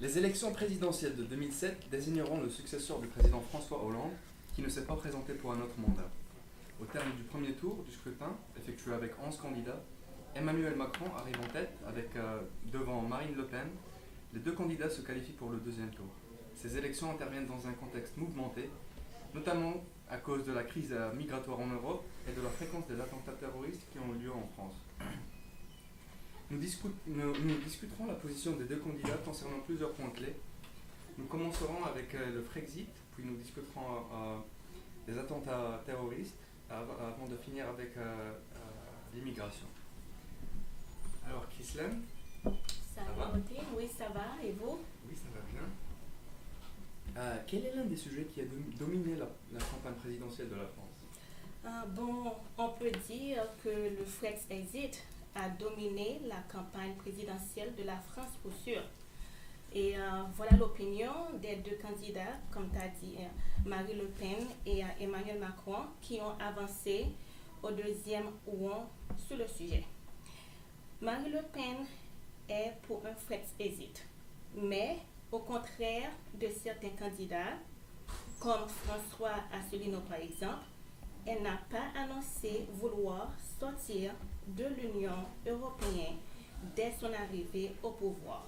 Les élections présidentielles de 2007 désigneront le successeur du président François Hollande, qui ne s'est pas présenté pour un autre mandat. Au terme du premier tour du scrutin, effectué avec 11 candidats, Emmanuel Macron arrive en tête devant Marine Le Pen. Les deux candidats se qualifient pour le deuxième tour. Ces élections interviennent dans un contexte mouvementé, notamment à cause de la crise migratoire en Europe et de la fréquence des attentats terroristes qui ont lieu en France. Nous discuterons la position des deux candidats concernant plusieurs points clés. Nous commencerons avec le Frexit, puis nous discuterons des attentats terroristes, avant de finir avec l'immigration. Alors, Chrislem, Ça va? va, oui, ça va. Et vous? Oui, ça va bien. Quel est l'un des sujets qui a dominé la campagne présidentielle de la France? Bon, on peut dire que le Frexit a dominé la campagne présidentielle de la France pour sûr. Et voilà l'opinion des deux candidats, comme tu as dit, Marine Le Pen et Emmanuel Macron, qui ont avancé au deuxième rang sur le sujet. Marine Le Pen est pour un Frexit, mais au contraire de certains candidats, comme François Asselineau par exemple, elle n'a pas annoncé vouloir sortir de l'Union européenne dès son arrivée au pouvoir.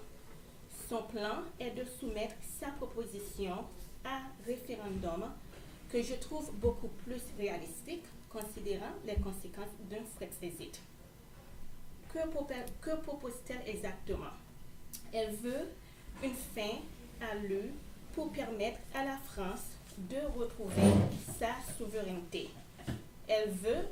Son plan est de soumettre sa proposition à référendum, que je trouve beaucoup plus réalistique considérant les conséquences d'un Frexit. Que propose-t-elle exactement? Elle veut une fin à l'U pour permettre à la France de retrouver sa souveraineté. Elle veut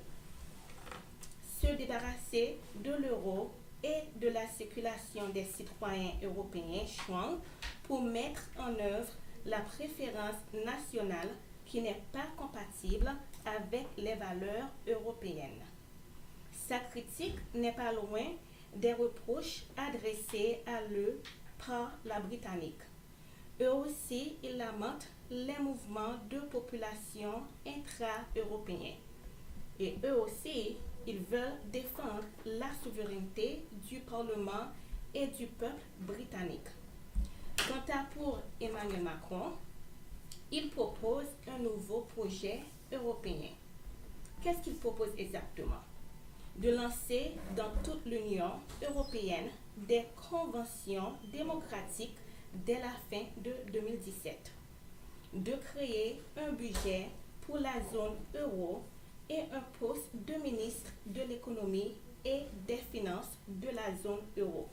se débarrasser de l'euro et de la circulation des citoyens européens Schengen pour mettre en œuvre la préférence nationale qui n'est pas compatible avec les valeurs européennes. Sa critique n'est pas loin des reproches adressés à l'E par la Britannique. Eux aussi, ils lamentent les mouvements de population intra-européens. Et eux aussi, ils veulent défendre la souveraineté du Parlement et du peuple britannique. Quant à pour Emmanuel Macron, il propose un nouveau projet européen. Qu'est-ce qu'il propose exactement? De lancer dans toute l'Union européenne des conventions démocratiques dès la fin de 2017, de créer un budget pour la zone euro et un poste de ministre de l'économie et des finances de la zone euro.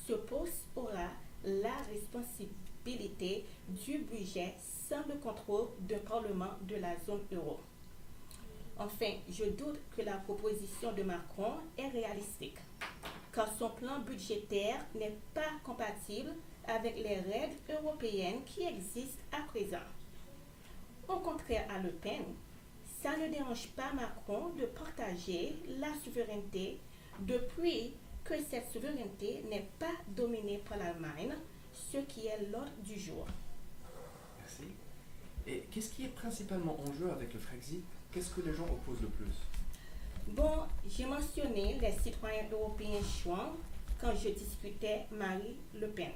Ce poste aura la responsabilité du budget sans le contrôle du Parlement de la zone euro. Enfin, je doute que la proposition de Macron est réalistique, car son plan budgétaire n'est pas compatible avec les règles européennes qui existent à présent. Au contraire à Le Pen, ça ne dérange pas Macron de partager la souveraineté depuis que cette souveraineté n'est pas dominée par l'Allemagne, ce qui est l'ordre du jour. Merci. Et qu'est-ce qui est principalement en jeu avec le Frexit? Qu'est-ce que les gens opposent le plus? Bon, j'ai mentionné les citoyens européens Schengen quand je discutais Marine Le Pen.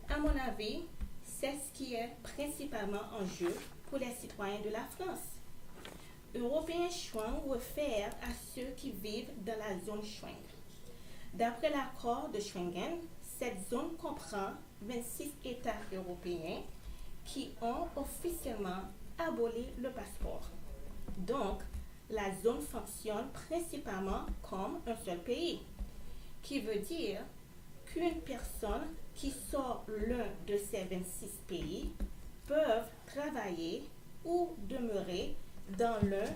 À mon avis, c'est ce qui est principalement en jeu pour les citoyens de la France. Européens Schengen réfère à ceux qui vivent dans la zone Schengen. D'après l'accord de Schengen, cette zone comprend 26 États européens qui ont officiellement aboli le passeport. Donc, la zone fonctionne principalement comme un seul pays, qui veut dire qu'une personne qui sort l'un de ces 26 pays peut travailler ou demeurer dans l'un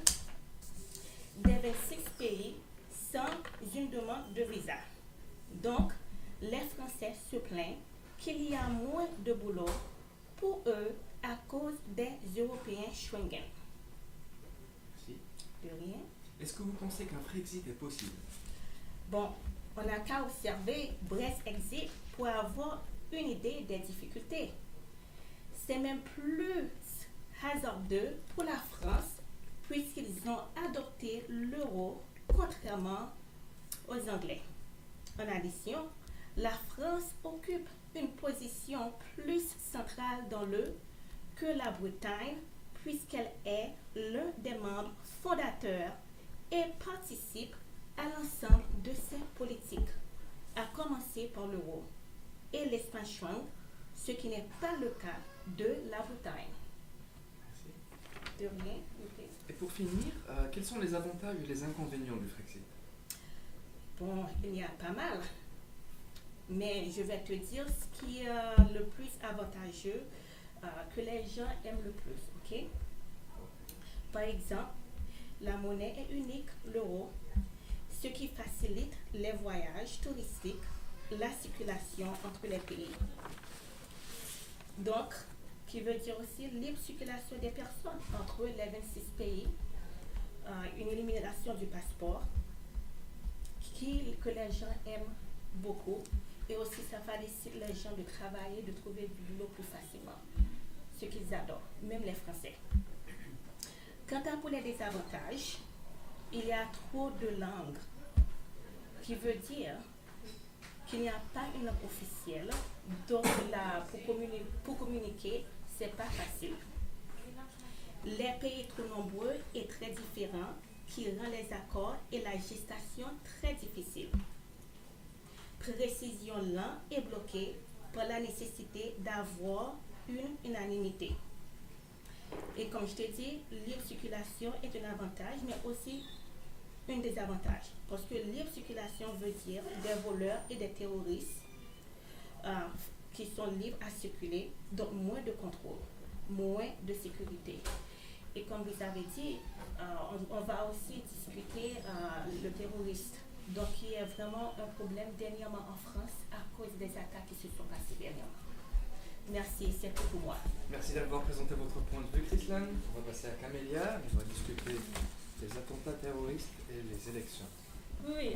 des 26 pays sans une demande de visa. Donc, les Français se plaignent qu'il y a moins de boulot pour eux à cause des Européens Schengen. Merci. De rien. Est-ce que vous pensez qu'un Frexit est possible? Bon, on n'a qu'à observer Brexit pour avoir une idée des difficultés. C'est même plus hasardeux pour la France puisqu'ils ont adopté l'euro contrairement aux Anglais. En addition, La France occupe une position plus centrale dans le que la Bretagne, puisqu'elle est l'un des membres fondateurs et participe à l'ensemble de ces politiques, à commencer par l'euro et l'espace franc, ce qui n'est pas le cas de la Bretagne. Merci. De rien. Ok. Et pour finir, quels sont les avantages et les inconvénients du Frexit? Bon, il y a pas mal, mais je vais te dire ce qui est le plus avantageux, que les gens aiment le plus, ok? Par exemple, la monnaie est unique, l'euro, ce qui facilite les voyages touristiques, la circulation entre les pays. Donc, qui veut dire aussi libre circulation des personnes entre les 26 pays, une élimination du passeport, que les gens aiment beaucoup, et aussi ça facilite les gens de travailler, de trouver du boulot plus facilement, ce qu'ils adorent, même les Français. Quant à pour les désavantages, il y a trop de langues, qui veut dire qu'il n'y a pas une langue officielle, donc pour communiquer, c'est pas facile. Les pays trop nombreux et très différents qui rend les accords et la gestation très difficiles. Précision lente et bloquée par la nécessité d'avoir une unanimité. Et comme je t'ai dit, libre circulation est un avantage, mais aussi un désavantage. Parce que libre circulation veut dire des voleurs et des terroristes euh, qui sont libres à circuler, donc moins de contrôle, moins de sécurité. Et comme vous avez dit, on va aussi discuter le terroriste, donc qui est vraiment un problème dernièrement en France à cause des attaques qui se sont passées dernièrement. Merci, c'est tout pour moi. Merci d'avoir présenté votre point de vue, Chrislan. On va passer à Camélia. On va discuter des attentats terroristes et les élections. Oui,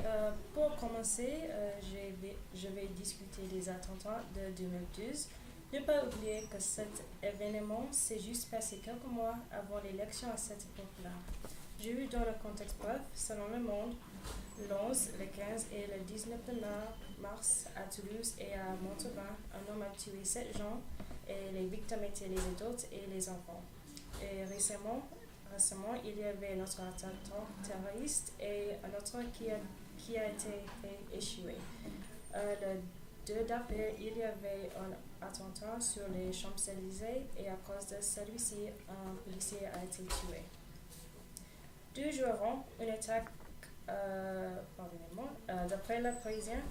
pour commencer, je vais discuter des attentats de 2012. Ne pas oublier que cet événement s'est juste passé quelques mois avant l'élection à cette époque-là. J'ai eu dans le contexte bref, selon Le Monde, l'11, le 15 et le 19 mars à Toulouse et à Montauban, un homme a tué 7 gens et les victimes étaient les adultes et les enfants. Et récemment, il y avait notre attentat terroriste et un autre qui a été échoué. Le 2 d'avril, il y avait un attentat sur les Champs-Élysées et à cause de celui-ci, un policier a été tué. 2 jours avant, une attaque, d'après le Parisien,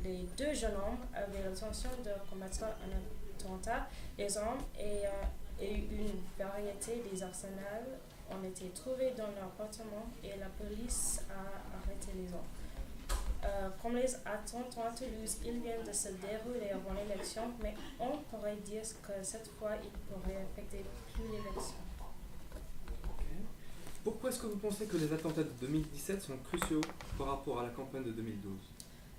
les 2 jeunes hommes avaient l'intention de commettre un attentat. Les armes et une variété des arsenals ont été trouvés dans leur appartement et la police a arrêté les hommes. Comme les attentats à Toulouse, ils viennent de se dérouler avant l'élection, mais on pourrait dire que cette fois, ils pourraient affecter plus l'élection. Okay. Pourquoi est-ce que vous pensez que les attentats de 2017 sont cruciaux par rapport à la campagne de 2012?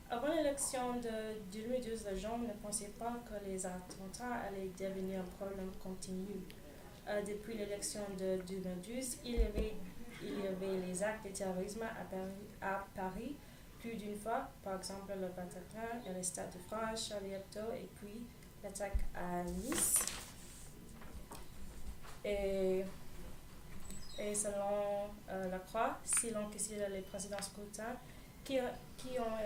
Avant l'élection de 2012, les gens ne pensaient pas que les attentats allaient devenir un problème continu. Depuis l'élection de 2012, il y avait les actes de terrorisme à Paris plus d'une fois, par exemple le Bataclan et le Stade de France, Charlie Hebdo, et puis l'attaque à Nice. Et selon la Croix, si l'on considère les précédents scrutins qui ont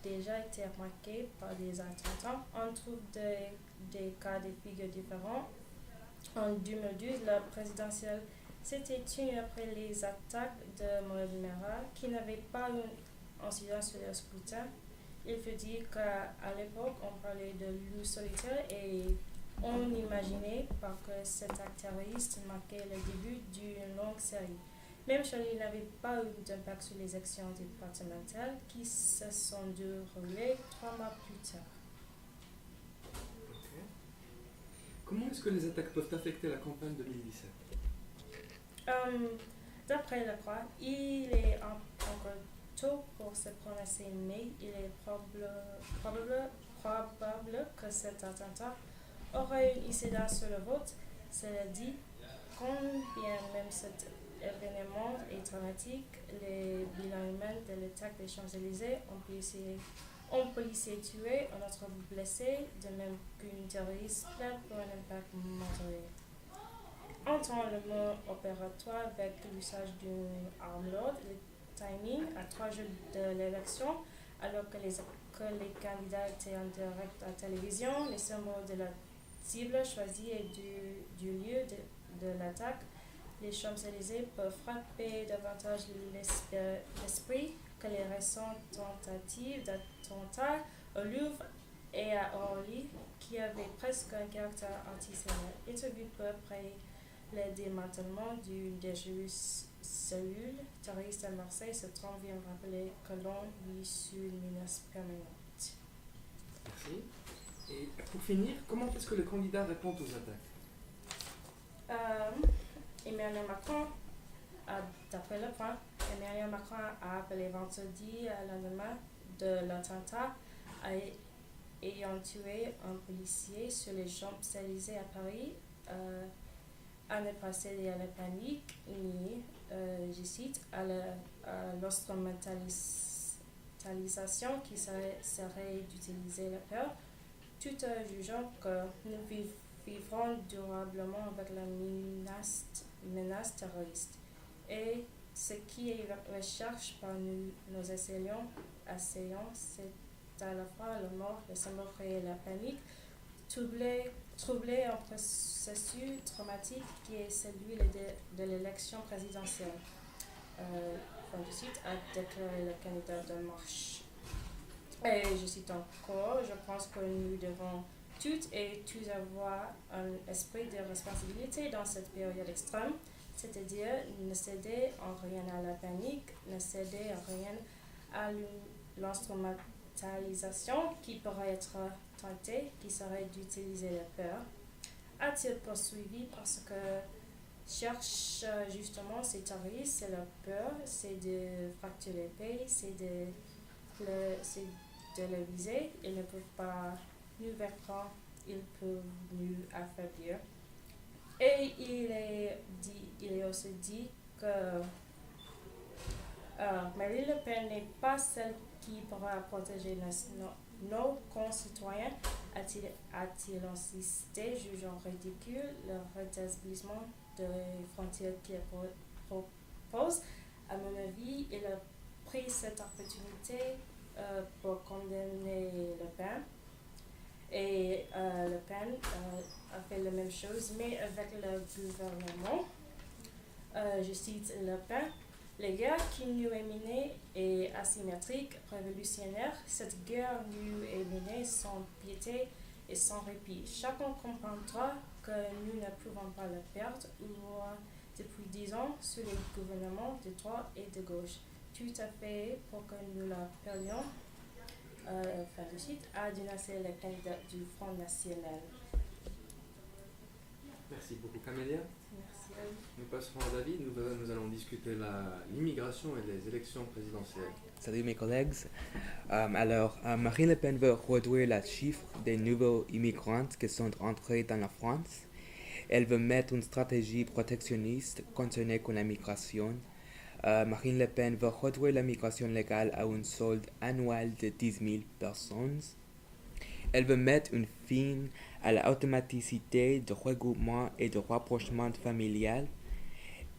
déjà été marqués par des attentats, on trouve des cas de figure différents. En 2012, la présidentielle s'était tenue après les attaques de Mohamed Merah, qui n'avaient pas eu incidence sur le scrutin. Il faut dire qu'à l'époque, on parlait de loup solitaire et on imaginait pas que cet acte terroriste marquait le début d'une longue série. Même Charlie n'avait pas eu d'impact sur les élections départementales qui se sont déroulées 3 mois plus tard. Okay. Comment est-ce que les attaques peuvent affecter la campagne 2017? D'après la Croix, il est encore tôt pour se prononcer, mais il est probable que cet attentat aurait une incidence sur le vote. Cela dit, quand bien même cet événement est dramatique, les bilans humains de l'attaque des Champs-Élysées ont pu essayer Un policier tué, un autre blessé, de même qu'une terroriste plainte pour un impact mortel. En temps le mot opératoire avec l'usage d'une arme lourde, le timing à 3 jours de l'élection, alors que les candidats étaient en direct à la télévision, les symboles de la cible choisie et du lieu de l'attaque, les Champs-Élysées peuvent frapper davantage l'esprit que les récentes tentatives d'attentat au Louvre et à Orly, qui avaient presque un caractère antisémite. Interview peu après le démantèlement des cellules terroristes à Marseille, ce trompe vient rappeler que l'on vit sous une menace permanente. Merci. Et pour finir, comment est-ce que les candidats répondent aux attaques? Emmanuel Macron, d'après le point, Emmanuel Macron a appelé vendredi lendemain de l'attentat ayant tué un policier sur les Champs-Élysées à Paris à ne pas céder à la panique ni, je cite, à l'instrumentalisation qui serait d'utiliser la peur, tout en jugeant que nous vivrons durablement avec la menace terroriste. Et ce qui est recherché par nos assaillants, c'est à la fois la mort, le symbole et la panique, troubler un processus traumatique qui est celui de l'élection présidentielle. Fin de cite, a déclaré le candidat de marche. Et je cite encore, je pense que nous devons toutes et tous avoir un esprit de responsabilité dans cette période extrême, c'est-à-dire ne céder en rien à la panique, ne céder en rien à l'instrumentalisation qui pourrait être tentée, qui serait d'utiliser la peur. A-t-il poursuivi parce que cherche justement ces terroristes, c'est la peur, c'est de fracturer le pays, c'est de le viser. Ils ne peuvent pas nous vaincre, ils peuvent nous affaiblir. Et il est aussi dit que Marine Le Pen n'est pas celle qui pourra protéger nos concitoyens, a-t-il insisté, jugeant ridicule le rétablissement des frontières qu'il propose. À mon avis, il a pris cette opportunité pour condamner Le Pen. Et Le Pen a fait la même chose, mais avec le gouvernement. Je cite Le Pen. La guerre qui nous est menée est asymétrique, révolutionnaire. Cette guerre nous est menée sans piété et sans répit. Chacun comprendra que nous ne pouvons pas la perdre depuis 10 ans sous les gouvernements de droite et de gauche. Tout à fait pour que nous la perdions. Fin de suite, a dénoncé le candidat du Front National. Merci beaucoup, Camélia. Merci à vous. Nous passerons à David. Nous allons discuter l'immigration et les élections présidentielles. Salut mes collègues. Marine Le Pen veut réduire le chiffre des nouveaux immigrants qui sont entrés dans la France. Elle veut mettre une stratégie protectionniste concernant la migration. Marine Le Pen veut réduire la migration légale à un solde annuel de 10 000 personnes. Elle veut mettre une fin à l'automaticité de regroupement et de rapprochement familial.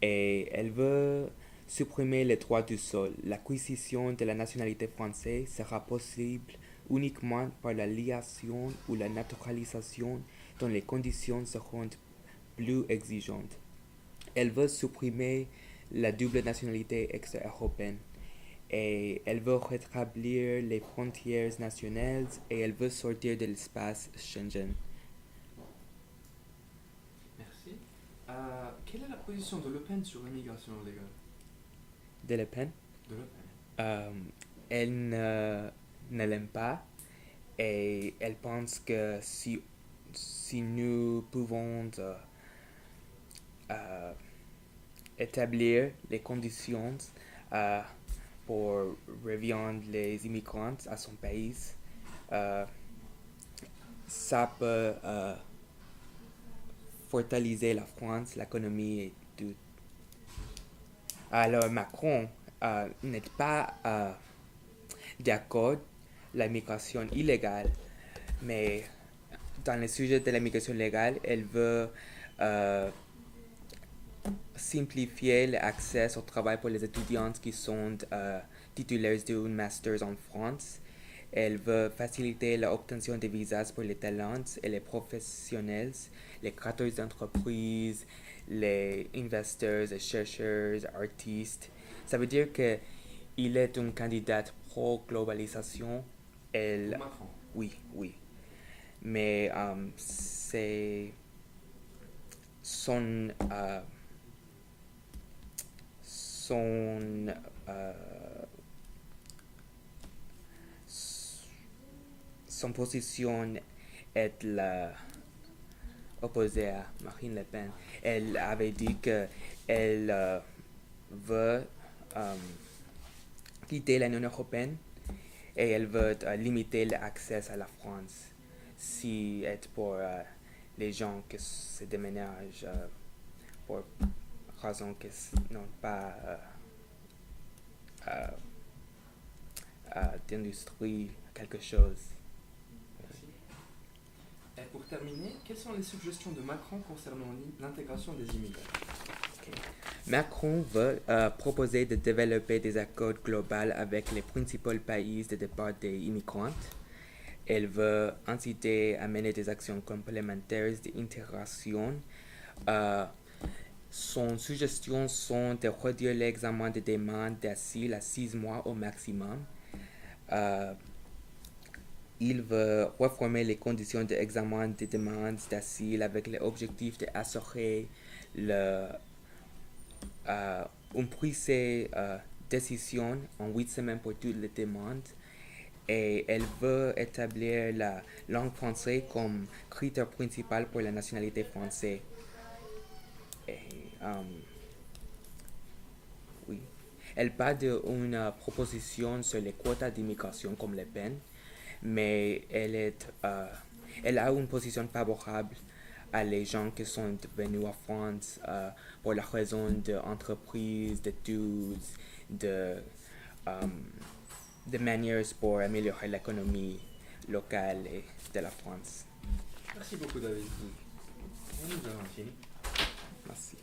Et elle veut supprimer les droits du sol. L'acquisition de la nationalité française sera possible uniquement par la liaison ou la naturalisation dont les conditions seront plus exigeantes. Elle veut supprimer la double nationalité extra-européenne. Et elle veut rétablir les frontières nationales et elle veut sortir de l'espace Schengen. Merci. Quelle est la position de Le Pen sur l'immigration légale? De Le Pen, De Le Pen. elle ne l'aime pas et elle pense que si nous pouvons établir les conditions pour revenir les immigrants à son pays, ça peut fortaliser la France, l'économie et tout. Alors Macron n'est pas d'accord la migration illégale. Mais dans le sujet de la migration légale, elle veut simplifier l'accès au travail pour les étudiants qui sont titulaires d'un master en France. Elle veut faciliter l'obtention de visas pour les talents et les professionnels, les créateurs d'entreprises, les investisseurs, les chercheurs, artistes. Ça veut dire qu'il est une candidate pro-globalisation. Elle, Macron. oui, oui. Mais c'est son son position est opposée à Marine Le Pen. Elle avait dit qu'elle veut quitter l'Union européenne et elle veut limiter l'accès à la France si est pour les gens qui se déménagent pour raison que n'ont pas d'industrie, quelque chose. Merci. Et pour terminer, quelles sont les suggestions de Macron concernant l'intégration des immigrés? Macron veut proposer de développer des accords globaux avec les principaux pays de départ des immigrants. Elle veut inciter à mener des actions complémentaires d'intégration. Son suggestions sont de réduire l'examen des demandes d'asile à 6 mois au maximum. Il veut réformer les conditions d'examen des demandes d'asile avec l'objectif d'assurer une prise de décision en 8 semaines pour toutes les demandes. Et elle veut établir la langue française comme critère principal pour la nationalité française. Et, oui. Elle parle d'une proposition sur les quotas d'immigration comme Le Pen, mais elle a une position favorable à les gens qui sont venus en France pour la raison d'entreprises, d'études, de manières pour améliorer l'économie locale et de la France. Merci beaucoup, David. Nous avons fini. Merci.